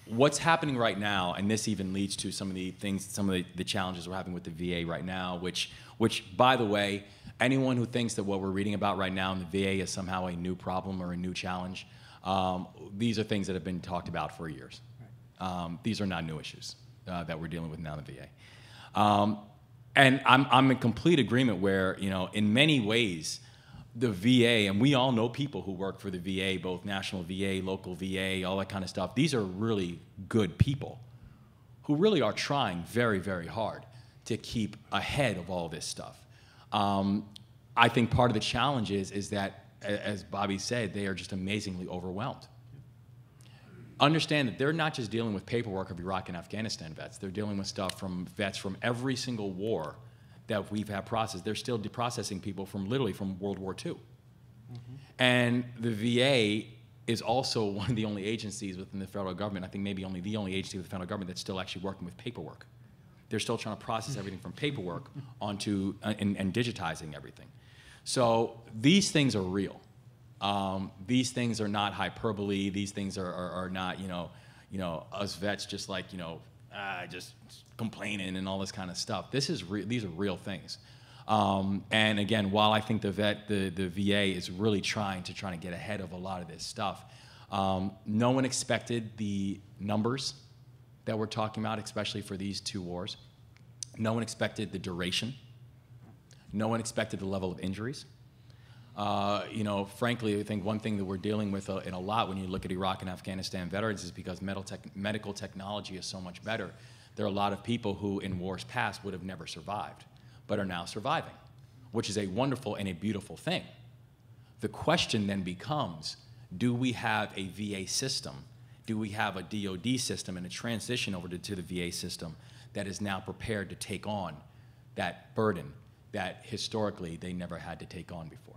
what's happening right now, and this even leads to some of the things, some of the challenges we're having with the VA right now, which, by the way, anyone who thinks that what we're reading about right now in the VA is somehow a new problem or a new challenge, these are things that have been talked about for years. These are not new issues that we're dealing with now in the VA. And I'm in complete agreement where, you know, in many ways, the VA, and we all know people who work for the VA, both national VA, local VA, all that kind of stuff. These are really good people who really are trying very, very hard to keep ahead of all this stuff. I think part of the challenge is that, as Bobby said, they are just amazingly overwhelmed. Understand that they're not just dealing with paperwork of Iraq and Afghanistan vets. They're dealing with stuff from vets from every single war that we've had processed. They're still processing people from literally from World War II. And the VA is also one of the only agencies within the federal government, I think maybe only the only agency with the federal government that's still actually working with paperwork. They're still trying to process everything from paperwork onto, and digitizing everything. So these things are real. These things are not hyperbole. These things are not, you know, us vets just like, you know, just complaining and all this kind of stuff. These are real things. And again, while I think the VA is really trying to get ahead of a lot of this stuff, no one expected the numbers that we're talking about, especially for these two wars. No one expected the duration. No one expected the level of injuries. You know, frankly, I think one thing that we're dealing with in a lot when you look at Iraq and Afghanistan veterans is because medical technology is so much better. There are a lot of people who in wars past would have never survived, but are now surviving, which is a wonderful and a beautiful thing. The question then becomes, do we have a VA system? Do we have a DoD system and a transition over to the VA system that is now prepared to take on that burden that historically they never had to take on before?